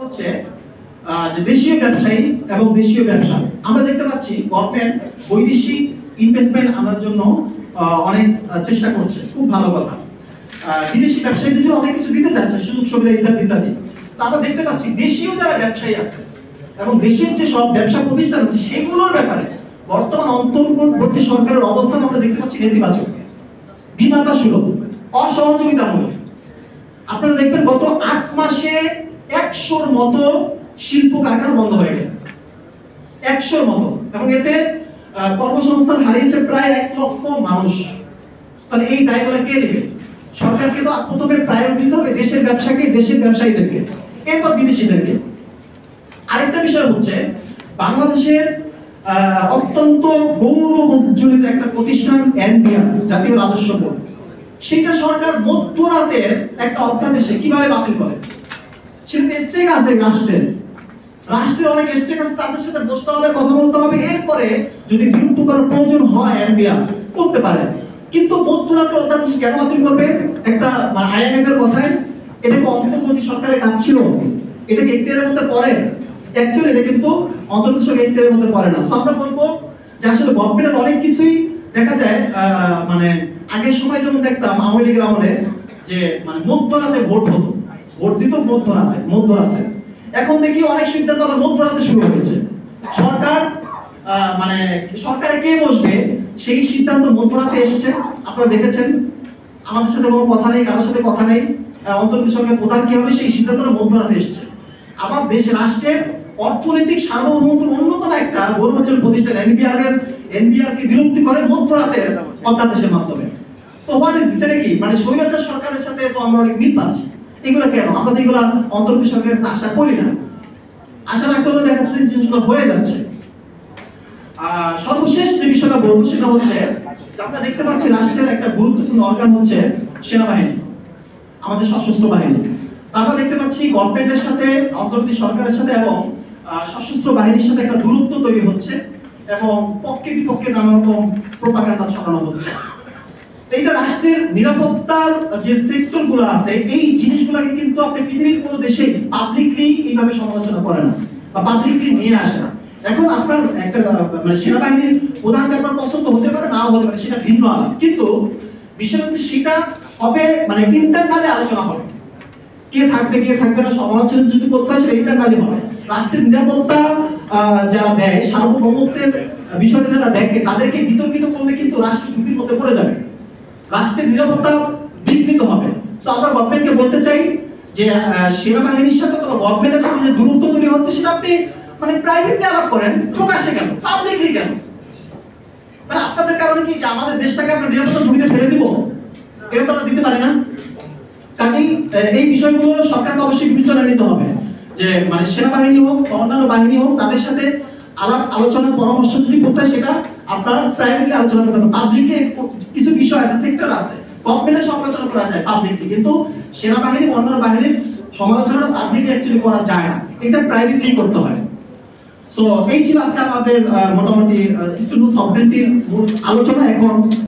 হচ্ছে যে দেশীয় ব্যবসায়ী এবং দেশীয় ব্যবসা। আমরা দেখতে পাচ্ছি গভর্নমেন্ট বৈদেশিক ইনভেস্টমেন্ট আনার জন্য অনেক চেষ্টা করছে, খুব ভালো কথা। বিদেশি ব্যবসায়ীদের জন্য অনেক কিছু দিতে যাচ্ছে, সুযোগ সুবিধা ইত্যাদি ইত্যাদি। তা আমরা দেখতে পাচ্ছি দেশীয় যারা ব্যবসায়ী আছে এবং দেশের যে সব ব্যবসা প্রতিষ্ঠান আছে সেগুলোর ব্যাপারে বর্তমান অন্তর্বর্তী সরকারের অবস্থান আমরা দেখতে পাচ্ছি নেতিবাচক, বিমাতা সুলভ, অসহযোগিতামূলক। আপনারা দেখবেন গত 8 মাসে 100-র মতো শিল্প কারখানা বন্ধ হয়ে গেছে, 100-র মতো, এবং এতে কর্মসংস্থান হারিয়েছে প্রায় 1 লক্ষ মানুষ। তাহলে এই দায়গুলো কে নেবে? সরকারকে তো প্রথমে প্রায়োরিটি দিতে হবে দেশের ব্যবসাকে, দেশের ব্যবসায়ীদেরকে, এরপর বিদেশিদেরকে। আরেকটা বিষয় হচ্ছে বাংলাদেশের অত্যন্ত গৌরব উজ্জ্বলিত একটা প্রতিষ্ঠান এনবিআর, জাতীয় রাজস্ব বোর্ড, সেটা সরকার মধ্যরাতের একটা অধ্যাদেশে কিভাবে বাতিল করে। সেটা স্টেক আছে রাষ্ট্রের অনেক স্টেক আছে, তাদের সাথে বসতে হবে, কথা বলতে হবে, এরপরে যদি বিলুপ্ত করার প্রয়োজন হয় এনবিআর করতে পারে। কিন্তু মধ্যরাতের অধ্যাদেশ কেন বাতিল করবে? একটা মানে আইএমএফ এর কথায় এটাকে অন্তর্বর্তী সরকারের কাজ ছিল, এটাকে এখতিয়ারের মধ্যে পড়ে। অ্যাকচুয়ালি এটা কিন্তু অন্তর্বর্তী সরকারের এখতিয়ারের মধ্যে পড়ে না। সো আমরা বলবো যে আসলে গভর্নমেন্টের অনেক কিছুই দেখা যায় মানে আগের সময় যেমন দেখতাম আওয়ামী লীগের আমলে যে মানে মধ্যরাতে ভোট হতো, ভোট দিত মধ্যরাতে। এখন দেখি অনেক সিদ্ধান্ত আবার মধ্যরাতে শুরু হয়েছে। সরকার মানে সরকারে কে বসবে সেই সিদ্ধান্ত মধ্যরাতে এসেছে। আপনারা দেখেছেন আমাদের সাথে কোনো কথা নেই, কারোর সাথে কথা নেই, অন্তর্বর্তী সরকারের প্রধান কি হবে সেই সিদ্ধান্তটা মধ্যরাতে এসেছে। আবার রাষ্ট্রের অর্থনৈতিক সার্বভৌমত্বের অন্যতম একটা গৌরবোজ্জ্বল প্রতিষ্ঠান এনবিআর কে বিলুপ্তি করে মধ্যরাতের অধ্যাদেশের মাধ্যমে। তো হোয়াট ইজ দিস? এটা কি মানে স্বৈরাচার সরকারের সাথে তো আমরা অনেক মিল পাচ্ছি। এগুলো কেন? আমরা তো এগুলো অন্তর্বর্তী সরকারের কাছে আশা করি না, আশা না করলে দেখা যাচ্ছে জিনিসগুলো হয়ে যাচ্ছে। সর্বশেষ যে বিষয়টা বলবো সেটা হচ্ছে আমরা দেখতে পাচ্ছি রাষ্ট্রের একটা গুরুত্বপূর্ণ অর্গান হচ্ছে সেনাবাহিনী, আমাদের সশস্ত্র বাহিনী। আমরা দেখতে পাচ্ছি গভর্নমেন্টের সাথে, অন্তর্বর্তী সরকারের সাথে এবং সশস্ত্র বাহিনীর সাথে একটা দূরত্ব তৈরি হচ্ছে এবং পক্ষে বিপক্ষে নানা রকম প্রোপাগান্ডা ছড়ানো হচ্ছে। এইটা রাষ্ট্রের নিরাপত্তার যে সেক্টরগুলো আছে এই জিনিসগুলোকে কিন্তু আপনি পৃথিবীর কোনো দেশে পাবলিকলি এইভাবে সমালোচনা করে না বা পাবলিকলি নিয়ে আসে না। এখন আপনার একটা মানে সেনাবাহিনীর প্রধানকে আপনার পছন্দ হতে পারে, নাও হতে পারে, সেটা ভিন্ন আলাপ। কিন্তু বিষয় হচ্ছে সেটা হবে মানে ইন্টারনালি আলোচনা হবে, কে থাকবে না, সমালোচনা যদি করতে হয় সেটা ইন্টারনালি হবে। রাষ্ট্রের নিরাপত্তা যারা দেয়, সার্বভৌমত্বের বিষয়টা যারা দেখে, তাদেরকে বিতর্কিত করলে কিন্তু রাষ্ট্র ঝুঁকির মধ্যে পড়ে যাবে, রাষ্ট্রের নিরাপত্তা বিঘ্নিত হবে। সো আমরা গভর্নমেন্টকে বলতে চাই যে সেনাবাহিনীর সাথে অথবা গভর্নমেন্টের সাথে যে দূরত্ব তৈরি হচ্ছে সেটা আপনি মানে প্রাইভেটলি আলাপ করেন, প্রকাশ্যে কেন, পাবলিকলি কেন? মানে আপনাদের কারণে কি আমাদের দেশটাকে আমরা নিরাপত্তা ঝুঁকিতে ফেলে দিব? এটা তো আমরা দিতে পারি না। কাজেই এই বিষয়গুলো সরকারকে অবশ্যই বিবেচনা নিতে হবে যে মানে সেনাবাহিনী হোক বা অন্যান্য বাহিনী হোক, তাদের সাথে আলোচনা পরামর্শ যদি করতে হয় সেটা আপনারা প্রাইভেটলি আলোচনা করতে হবে। পাবলিকলি কিছু বিষয় আছে, সেক্টর আছে, গভর্নমেন্টের সমালোচনা করা যায় পাবলিকলি, কিন্তু সেনাবাহিনী অন্যান্য বাহিনীর সমালোচনাটা পাবলিকলি অ্যাকচুয়ালি করা যায় না, এটা প্রাইভেটলি করতে হয়। সো এই ছিল আজকে আমাদের মোটামুটি স্টুডেন্ট সফটওয়্যারটির আলোচনা। এখন